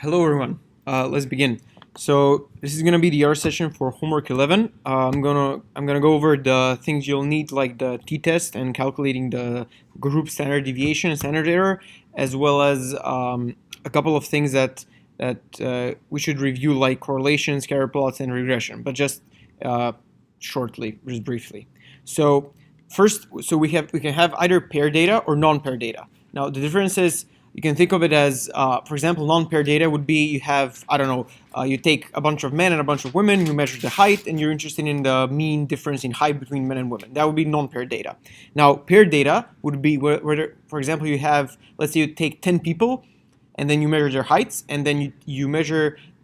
Hello everyone. Let's begin. So this is gonna be the R session for homework 11. I'm gonna go over the things you'll need, like the t-test and calculating the group standard deviation and standard error, as well as a couple of things that we should review, like correlations, scatter plots, and regression, but just shortly, just briefly. So first, we can have either pair data or non-pair data. Now the difference is, you can think of it as, for example, non-pair data would be you have, I don't know, you take a bunch of men and a bunch of women, you measure the height, and you're interested in the mean difference in height between men and women. That would be non-pair data. Now, pair data would be where, for example, you have, let's say you take 10 people, and then you measure their heights, and then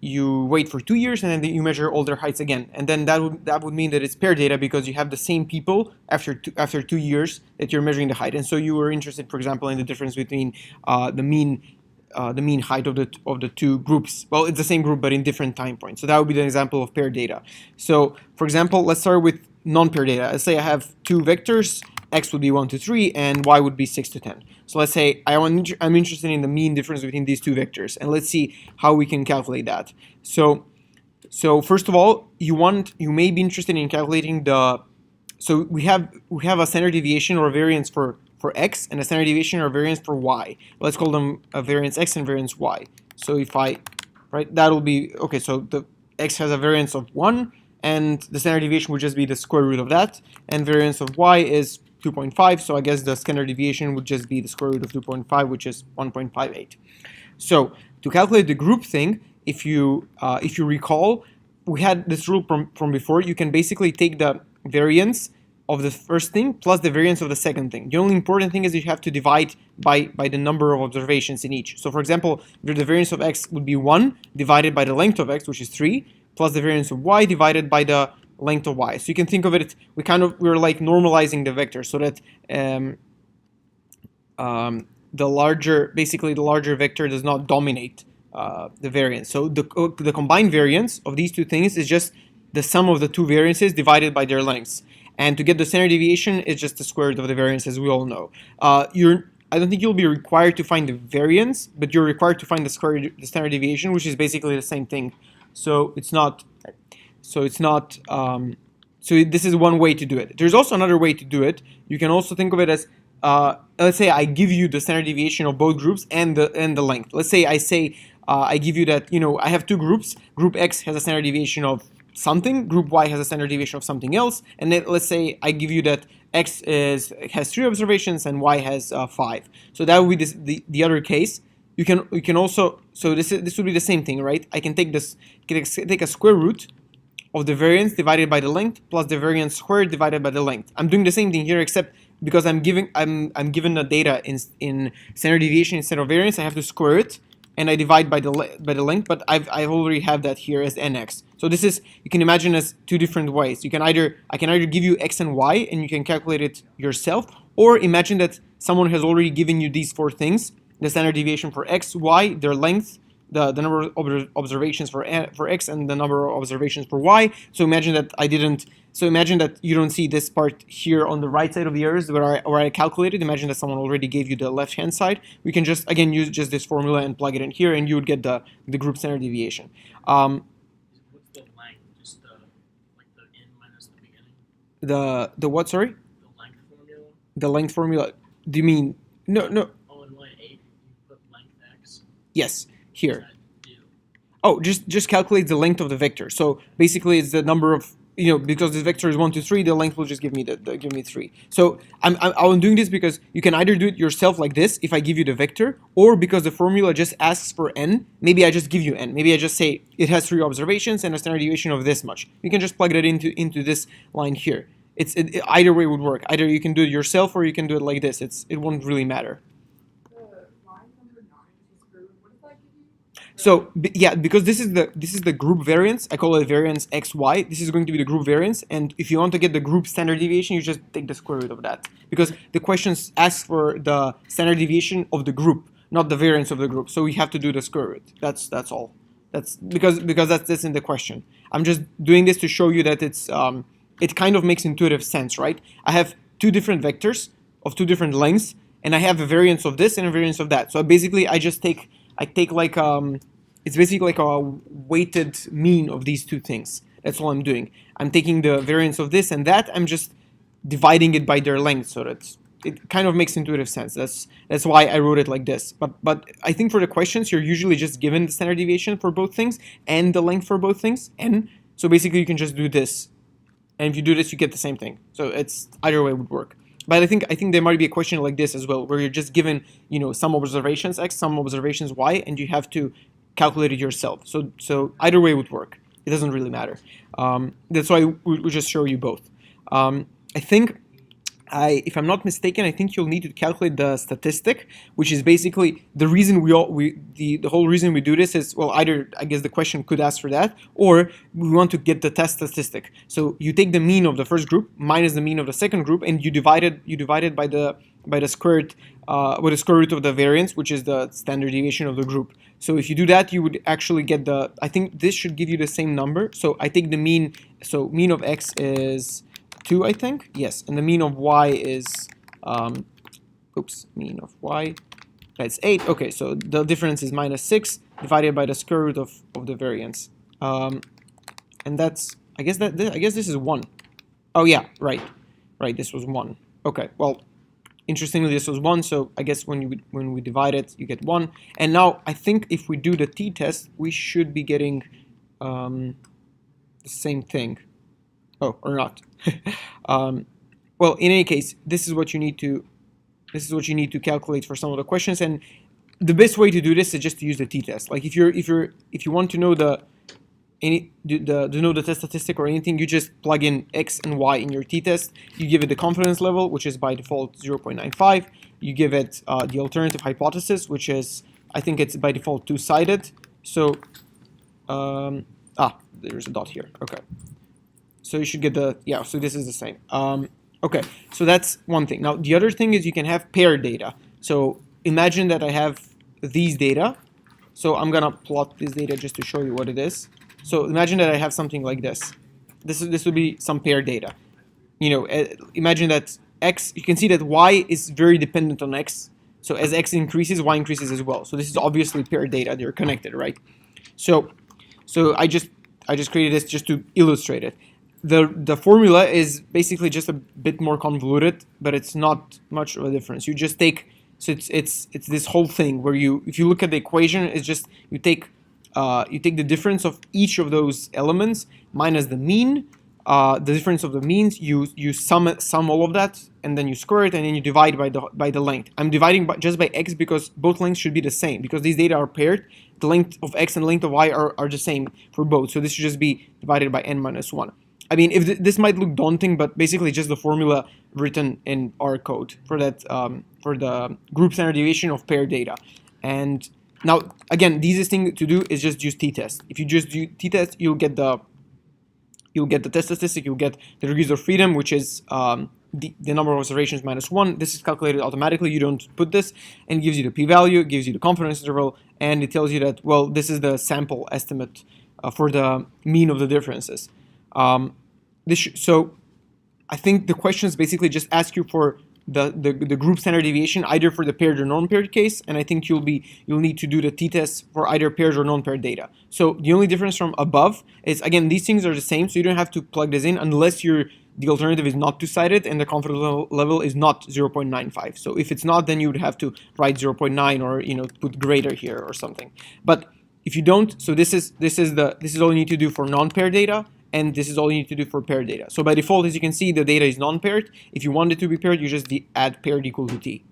you wait for 2 years, and then you measure all their heights again, and then that would mean that it's pair data because you have the same people after 2 years that you're measuring the height, and so you were interested, for example, in the difference between the mean height of the two groups. Well, it's the same group but in different time points. So that would be the example of pair data. So, for example, let's start with non-pair data. Let's say I have two vectors. X would be 1 to 3 and Y would be 6 to 10. So let's say I'm interested in the mean difference between these two vectors, and let's see how we can calculate that. So first of all, you may be interested in calculating so we have a standard deviation or a variance for X and a standard deviation or a variance for Y. Let's call them a variance X and variance Y. So that'll be, okay, so the X has a variance of 1, and the standard deviation would just be the square root of that, and variance of Y is 2.5, so I guess the standard deviation would just be the square root of 2.5, which is 1.58. So to calculate the group thing, if you recall, we had this rule from before. You can basically take the variance of the first thing plus the variance of the second thing. The only important thing is you have to divide by the number of observations in each. So for example, the variance of X would be 1 divided by the length of X, which is 3, plus the variance of Y divided by the length of Y. So you can think of it, we're like normalizing the vector so that the larger vector does not dominate the variance. So the combined variance of these two things is just the sum of the two variances divided by their lengths. And to get the standard deviation, it's just the square root of the variance, as we all know. I don't think you'll be required to find the variance, but you're required to find the standard deviation, which is basically the same thing. So this is one way to do it. There's also another way to do it. You can also think of it as, let's say I give you the standard deviation of both groups and the length. Let's say I give you that, I have two groups. Group X has a standard deviation of something. Group Y has a standard deviation of something else. And then let's say I give you that X has 3 observations and Y has 5. So that would be the other case. You can also, so this would be the same thing, right? I can take a square root of the variance divided by the length plus the variance squared divided by the length. I'm doing the same thing here, except because I'm given the data in standard deviation instead of variance, I have to square it and I divide by the length. But I already have that here as nx. So this is, you can imagine, as two different ways. I can either give you x and y and you can calculate it yourself, or imagine that someone has already given you these 4 things: the standard deviation for x, y, their length, the number of observations for x, and the number of observations for y. So imagine that you don't see this part here on the right side of the errors where I calculated. Imagine that someone already gave you the left hand side. We can just again use just this formula and plug it in here, and you would get the group standard deviation. What's the length? Just like the n minus the beginning? The what? Sorry. The length formula. The length formula. Do you mean no? Oh, in line 8, you put length x. Yes. Here. Oh, just calculate the length of the vector. So basically, it's the number of, because this vector is 1 to 3, the length will just give me 3. So I'm doing this because you can either do it yourself like this if I give you the vector, or because the formula just asks for n. Maybe I just give you n. Maybe I just say it has 3 observations and a standard deviation of this much. You can just plug that into this line here. Either way would work. Either you can do it yourself or you can do it like this. It won't really matter. So yeah, because this is the group variance. I call it variance xy. This is going to be the group variance, and if you want to get the group standard deviation, you just take the square root of that, because the questions ask for the standard deviation of the group, not the variance of the group. So we have to do the square root. That's all. That's because that's in the question. I'm just doing this to show you that it kind of makes intuitive sense, right? I have 2 different vectors of 2 different lengths, and I have a variance of this and a variance of that. So basically, I take like it's basically like a weighted mean of these two things. That's all I'm doing. I'm taking the variance of this and that. I'm just dividing it by their length, so that it kind of makes intuitive sense. That's why I wrote it like this. But I think for the questions, you're usually just given the standard deviation for both things and the length for both things. And so basically, you can just do this, and if you do this, you get the same thing. So it's either way would work. But I think there might be a question like this as well, where you're just given some observations x, some observations y, and you have to calculate it yourself. So either way would work. It doesn't really matter. That's why we just show you both. I think, if I'm not mistaken, I think you'll need to calculate the statistic, which is basically the reason the whole reason we do this is, well, either I guess the question could ask for that, or we want to get the test statistic. So you take the mean of the first group minus the mean of the second group, and you divide it by the square root of the variance, which is the standard deviation of the group. So if you do that, you would actually get I think this should give you the same number. So I take the mean. So mean of x is 2, I think. Yes, and the mean of y is, mean of y, that's 8. Okay, so the difference is minus 6 divided by the square root of the variance. And that's, I guess this is 1. Oh yeah, right, this was 1. Okay, well, interestingly, this was 1, so I guess when we divide it, you get 1. And now, I think if we do the t-test, we should be getting the same thing. Oh, or not. Well, in any case, this is what you need to calculate for some of the questions, and the best way to do this is just to use the t-test. Like if you want to know the test statistic or anything, you just plug in x and y in your t-test. You give it the confidence level, which is by default 0.95. You give it the alternative hypothesis, which is, I think it's by default two-sided. So there's a dot here. Okay. So you should get so this is the same. Okay, so that's one thing. Now, the other thing is you can have paired data. So imagine that I have these data. So I'm going to plot this data just to show you what it is. So imagine that I have something like this. This would be some paired data. Imagine that x, you can see that y is very dependent on x. So as x increases, y increases as well. So this is obviously paired data. They're connected, right? So I just created this just to illustrate it. The formula is basically just a bit more convoluted, but it's not much of a difference. You just take, so it's this whole thing where if you look at the equation, it's just you take the difference of each of those elements minus the mean. The difference of the means, you sum all of that, and then you square it, and then you divide by the length. I'm dividing just by x because both lengths should be the same, because these data are paired. The length of x and length of y are the same for both, so this should just be divided by n minus 1. I mean, if this might look daunting, but basically just the formula written in R code for that for the group standard deviation of paired data. And now, again, the easiest thing to do is just use t-test. If you just do t-test, you'll get the test statistic. You'll get the degrees of freedom, which is the number of observations minus 1. This is calculated automatically. You don't put this, and it gives you the p-value, it gives you the confidence interval, and it tells you that, well, this is the sample estimate for the mean of the differences. So I think the questions basically just ask you for the group standard deviation either for the paired or non-paired case, and I think you'll need to do the t-test for either paired or non-paired data. So the only difference from above is, again, these things are the same, so you don't have to plug this in unless the alternative is not two-sided and the confidence level is not 0.95. So if it's not, then you would have to write 0.9 or put greater here or something. But if you don't, so this is all you need to do for non-paired data, and this is all you need to do for paired data. So by default, as you can see, the data is non-paired. If you want it to be paired, you just add paired equal to t.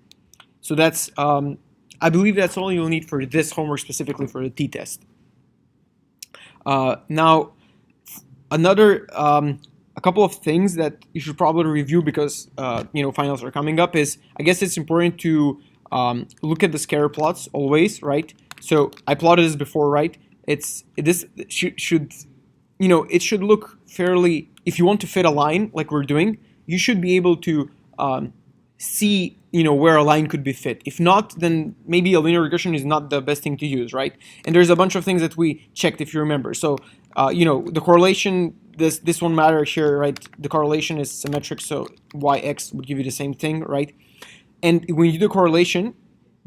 So that's, I believe that's all you'll need for this homework, specifically for the t-test. Now, a couple of things that you should probably review because finals are coming up is, I guess it's important to look at the scatter plots always, right? So I plotted this before, right? It should look fairly, if you want to fit a line like we're doing, you should be able to see where a line could be fit. If not, then maybe a linear regression is not the best thing to use, right? And there's a bunch of things that we checked, if you remember. So the correlation, this one matter here, right? The correlation is symmetric, so yx would give you the same thing, right? And when you do correlation,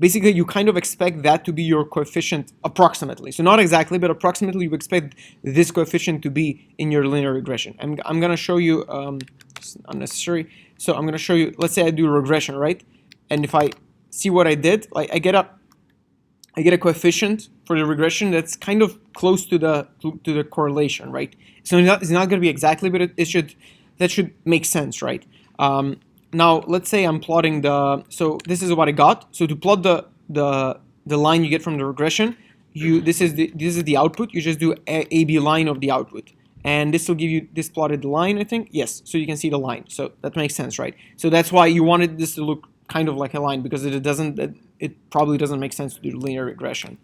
basically you kind of expect that to be your coefficient approximately. So not exactly, but approximately you expect this coefficient to be in your linear regression. I'm going to show you, it's unnecessary. So I'm going to show you, let's say I do a regression, right? And if I see what I did, like I get a coefficient for the regression that's kind of close to the correlation, right? So it's not going to be exactly, but that should make sense, right? Now let's say I'm plotting so this is what I got. So to plot the line you get from the regression, this is the output. You just do a b line of the output, and this will give you this plotted line, I think. Yes, so you can see the line. So that makes sense, right? So that's why you wanted this to look kind of like a line, because it probably doesn't make sense to do linear regression.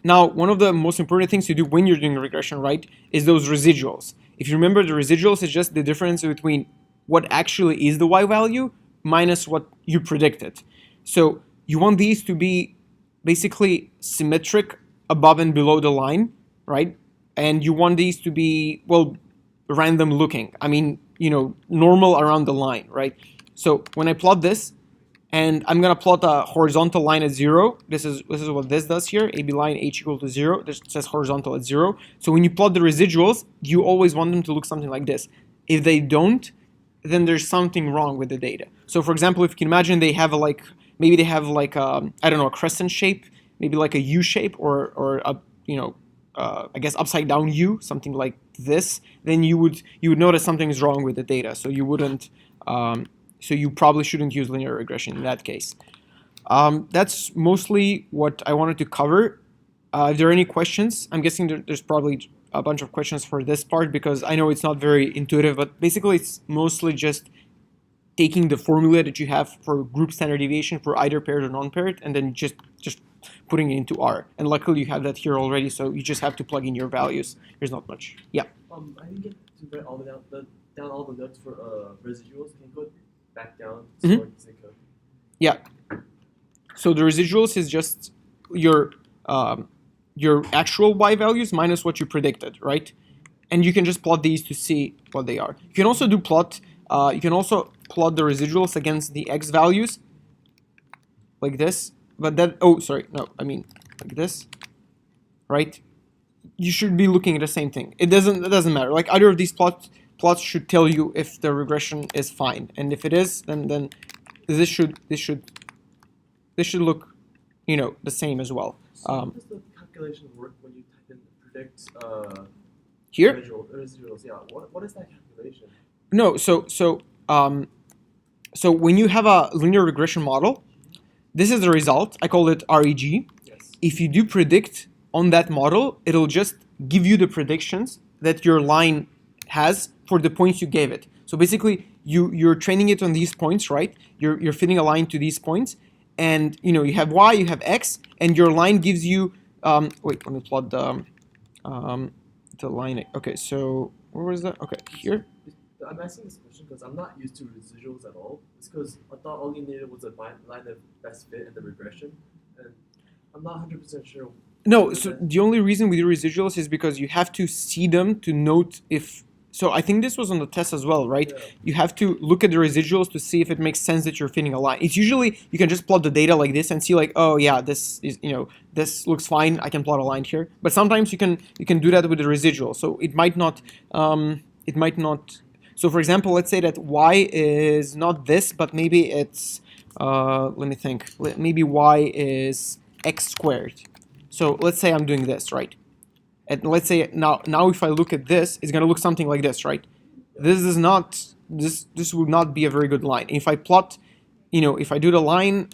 Now, one of the most important things to do when you're doing regression, right, is those residuals. If you remember, the residuals is just the difference between what actually is the y value minus what you predicted. So you want these to be basically symmetric above and below the line, right? And you want these to be, well, random looking. I mean, normal around the line, right? So when I plot this, and I'm gonna plot a horizontal line at 0. This is what this does here. AB line h equal to 0. This says horizontal at 0. So when you plot the residuals, you always want them to look something like this. If they don't, then there's something wrong with the data. So for example, if you can imagine they have maybe they have I don't know, a crescent shape, maybe like a U shape, or a I guess upside down U, something like this, then you would notice something is wrong with the data. So you wouldn't. So you probably shouldn't use linear regression in that case. That's mostly what I wanted to cover. If there are any questions, I'm guessing there's probably a bunch of questions for this part, because I know it's not very intuitive, but basically it's mostly just taking the formula that you have for group standard deviation for either paired or non-paired, and then just putting it into R. And luckily you have that here already, so you just have to plug in your values. There's not much. Yeah. I didn't get to write all down all the notes for residuals. Can you go back down? Yeah. So the residuals is just your actual y values minus what you predicted, right? And you can just plot these to see what they are. You can also do plot. You can also plot the residuals against the x values, like this. But I mean like this, right? You should be looking at the same thing. It doesn't matter. Like either of these plots should tell you if the regression is fine, and if it is, then this should look, the same as well. So how does the calculation work when you type in predict Here? residuals? Yeah. What is that calculation? No. So when you have a linear regression model, this is the result. I call it REG. Yes. If you do predict on that model, it'll just give you the predictions that your line has for the points you gave it. So basically, you're training it on these points, right? You're fitting a line to these points, and you have y, you have x, and your line gives you. Wait, let me plot the line. Okay, so where was that? Okay, here. I'm asking this question because I'm not used to residuals at all. It's because I thought all you needed was a line of best fit in the regression, and I'm not 100% sure. No, so the only reason we do residuals is because you have to see them to note if. So I think this was on the test as well, right? Yeah. You have to look at the residuals to see if it makes sense that you're fitting a line. It's usually you can just plot the data like this and see like, oh yeah, this is this looks fine. I can plot a line here. But sometimes you can do that with the residual. So it might not. So for example, let's say that y is not this, but maybe it's. Let me think. Maybe y is x squared. So let's say I'm doing this, right? And let's say now if I look at this, it's gonna look something like this, right? This would not be a very good line. If I plot, if I do the line,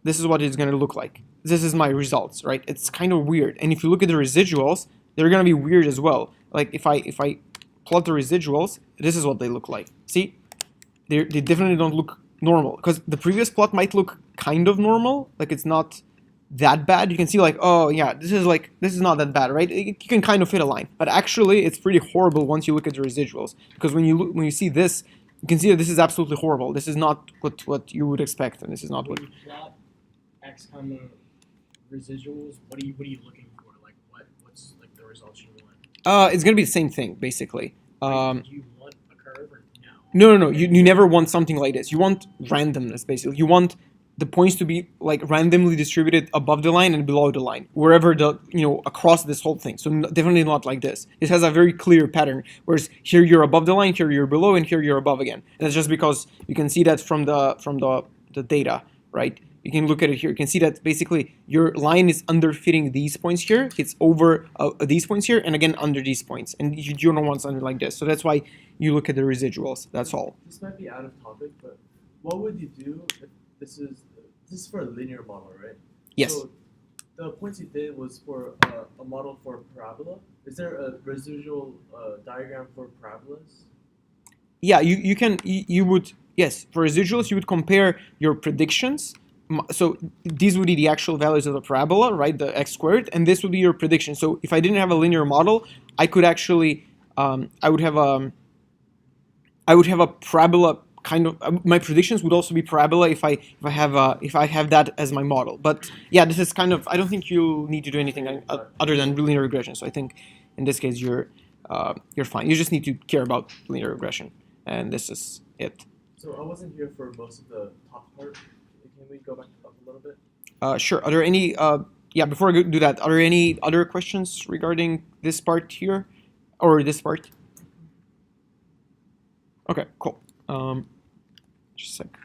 this is what it's gonna look like. This is my results, right? It's kind of weird. And if you look at the residuals, they're gonna be weird as well. Like if I plot the residuals, this is what they look like. See, they definitely don't look normal, because the previous plot might look kind of normal, like it's not that bad. You can see like, oh yeah, this is not that bad, right? You can kind of fit a line, but actually it's pretty horrible once you look at the residuals, because when you see this, you can see that this is absolutely horrible. This is not what you would expect, and this is not what. When you plot x comma residuals, what are you looking for? Like what's like the results you want? It's gonna be the same thing basically. Do you want a curve or no? No. You never want something like this. You want randomness basically. You want the points to be like randomly distributed above the line and below the line, wherever the, across this whole thing. So definitely not like this. This has a very clear pattern, whereas here you're above the line, here you're below, and here you're above again. And that's just because you can see that from the data, right? You can look at it here. You can see that basically your line is underfitting these points here. It's over these points here, and again under these points. And you don't want something like this. So that's why you look at the residuals. That's all. This might be out of topic, but what would you do if this is for a linear model, right? Yes. So the points you did was for a model for a parabola. Is there a residual diagram for parabolas? Yeah, you would, yes, for residuals you would compare your predictions. So these would be the actual values of the parabola, right, the x squared, and this would be your prediction. So if I didn't have a linear model, I could actually I would have a parabola kind of. My predictions would also be parabola if I have that as my model. But yeah, this is kind of, I don't think you need to do anything other than linear regression. So I think in this case you're fine. You just need to care about linear regression, and this is it. So I wasn't here for most of the top part. Can we go back up a little bit? Sure. Are there any? Yeah. Before I do that, are there any other questions regarding this part here, or this part? Okay. Cool. Just a sec.